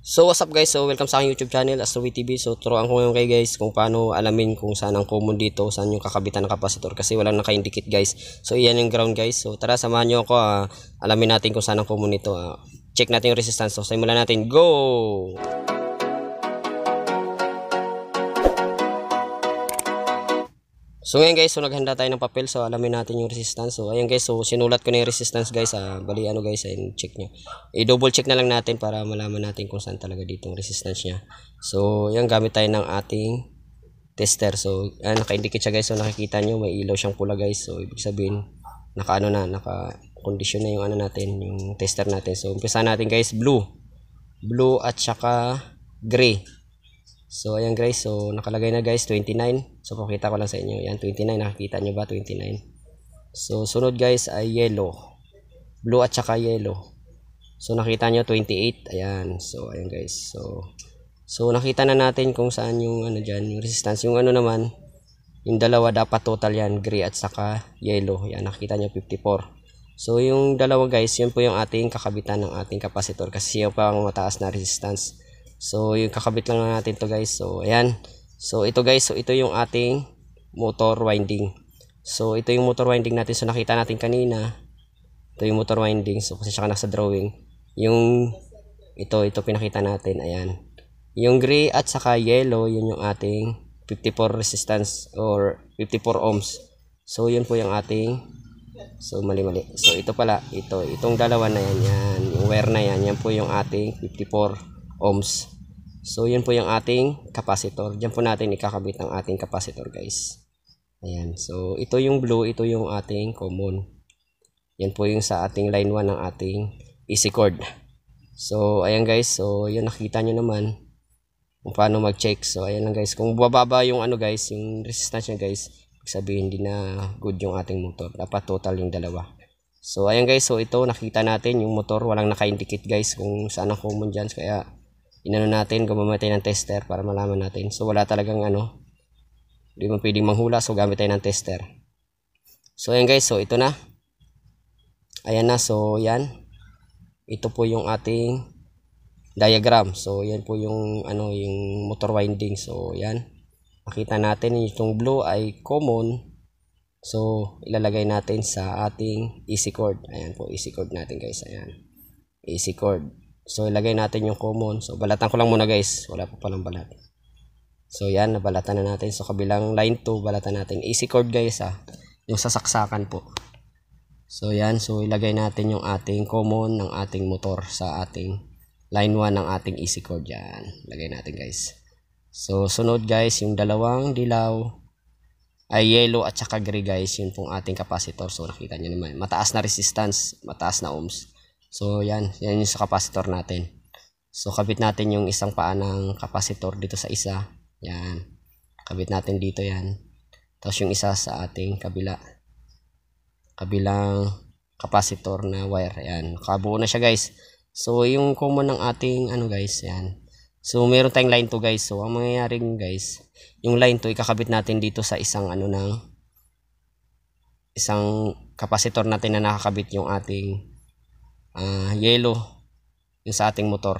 So what's up guys, so welcome sa aking YouTube channel Astrowi TV. So turuan ko ngayon kayo guys kung paano alamin kung saan ang common dito, saan yung kakabitan ng kapasitor kasi walang naka-indicate guys. So iyan yung ground guys. So tara samahan nyo ako, alamin natin kung saan ang common nito. Check natin yung resistance. So simulan natin, go! So ngayon guys, so naghanda tayo ng papel, so alamin natin yung resistance. So ayan guys, so sinulat ko na yung resistance guys. Bali ano guys, check nyo. I-double check na lang natin para malaman natin kung saan talaga dito yung resistance nya. So ayan, gamit tayo ng ating tester. So ayan, naka-indicate siya guys. So nakikita nyo may ilaw siyang pula guys. So ibig sabihin naka-ano na, naka-condition na yung ano natin, yung tester natin. So umpisa natin guys, blue at saka gray. So ayan guys, so nakalagay na guys 29. So pakita ko lang sa inyo. Yan 29, nakikita nyo ba 29? So sunod guys ay yellow. Blue at saka yellow. So nakita nyo 28. Ayan. So ayan guys. So nakita na natin kung saan yung ano diyan, yung resistance. Yung ano naman, yung dalawa dapat total yan, gray at saka yellow. Yan nakita nyo 54. So yung dalawa guys, yun po yung ating kakabitan ng ating kapasitor kasi yung pang mataas na resistance. So yung kakabit lang natin to guys. So ayan. So ito guys, so ito yung ating motor winding. So ito yung motor winding natin. So nakita natin kanina, ito yung motor winding. So kasi siya nasa drawing. Yung ito pinakita natin. Ayan. Yung gray at saka yellow, yun yung ating 54 resistance or 54 ohms. So yun po yung ating, so mali. So ito pala, itong dalawa na yan, yung wire na yan po yung ating 54 ohms. So yun po yung ating capacitor. Diyan po natin ikakabit ang ating capacitor guys. Ayan. So ito yung blue, ito yung ating common. Yan po yung sa ating line 1 ng ating AC cord. So ayan guys, so yun nakita nyo naman kung paano mag-check. So ayan lang guys, kung bababa yung ano guys, yung resistance nya guys, sabihin hindi na good yung ating motor. Dapat total yung dalawa. So ayan guys, so ito nakita natin yung motor walang naka-indicate guys kung saan ang common dyan. Kaya inano natin, gumamit tayo ng tester para malaman natin. So wala talagang ano, hindi mo pwedeng manghula, so gamit tayo ng tester. So ayan guys, so ito na. Ayan na, so yan. Ito po yung ating diagram. So yan po yung ano, yung motor winding. So yan. Makita natin itong blue ay common. So ilalagay natin sa ating AC cord. Ayan po, AC cord natin guys. Ayan. AC cord. So ilagay natin yung common. So balatan ko lang muna guys. Wala pa palang balat. So yan, nabalatan na natin. So kabilang line 2, balatan natin. AC cord guys yung sasaksakan po. So yan, so ilagay natin yung ating common ng ating motor sa ating line 1 ng ating AC cord. Yan, ilagay natin guys. So sunod guys, yung dalawang dilaw ay yellow at saka gray guys. Yun pong ating capacitor. So nakita nyo naman, mataas na resistance, mataas na ohms. So yan yung sa capacitor natin. So kabit natin yung isang paa ng capacitor dito sa isa. Yan. Kabit natin dito yan. Tapos yung isa sa ating kabilang capacitor na wire. Yan. Nakabuo na siya guys. So yung common ng ating ano guys, yan. So meron tayong line 2 guys. So ang mangyayari guys, yung line 2 ikakabit natin dito sa isang ano ng isang capacitor natin na nakakabit yung ating yellow yung sa ating motor.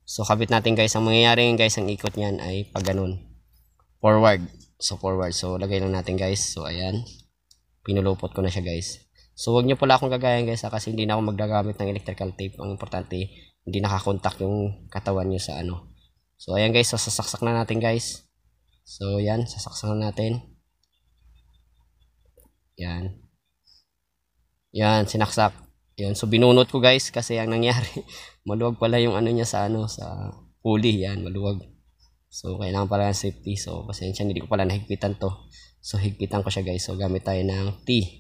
So kabit natin guys, ang mangyayari guys, ang ikot niyan ay pag ganun forward. So forward, so lagay lang natin guys. So ayan, pinulupot ko na siya guys. So wag niyo pala akong gagayan guys kasi hindi na ako magagamit ng electrical tape. Ang importante hindi nakakontak yung katawan niyo sa ano. So ayan guys, so sasaksak na natin guys. So yan, sasaksak na natin. Yan sinaksak. Yan, so binunot ko guys kasi ang nangyari maluwag pala yung ano niya sa ano, sa pulley. Yan, maluwag. So kailangan pala ng safety. So pasensya, hindi ko pala nahigpitan to. So higpitan ko siya guys. So gamit tayo ng T.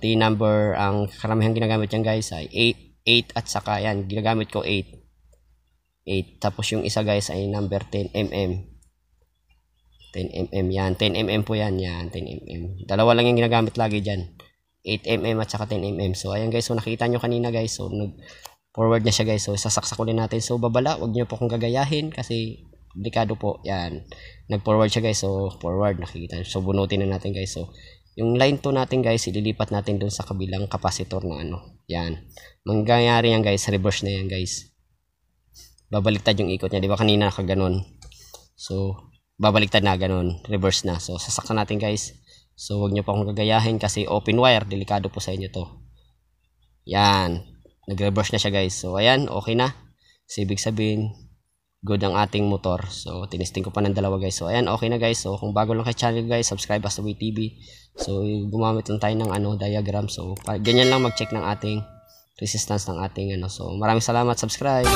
T number, ang karamihan ginagamit yan guys ay 8 at saka yan, ginagamit ko 8. Tapos yung isa guys ay number 10 mm. 10 mm yan, 10 mm po yan, 10 mm. Dalawa lang yung ginagamit lagi dyan. 8mm at saka 10mm. So ayan guys, so nakita nyo kanina guys, so nag forward na siya guys. So sasaksak ulit natin. So babala, wag nyo po kung gagayahin kasi delikado po. Yan, nag forward siya guys. So forward, nakikita. So bunutin na natin guys. So yung line 2 natin guys, ililipat natin dun sa kabilang capacitor na ano. Yan, mangyayari yan guys, reverse na yan guys. babaliktad yung ikot niya. Di ba kanina nakaganon? So, babaliktad na ganon. Reverse na. So, sasaktan natin guys. So, wag nyo pa akong gagayahin kasi open wire. Delikado po sa inyo to. Yan. Nag-reverse na siya guys. So, ayan. Okay na. So, ibig sabihin, good ang ating motor. So, tinisting ko pa ng dalawa guys. So, ayan. Okay na guys. So, kung bago lang kay channel guys, subscribe Astaway TV. So, gumamit lang tayo ng diagram. So, ganyan lang mag-check ng ating resistance ng ating So, maraming salamat. Subscribe.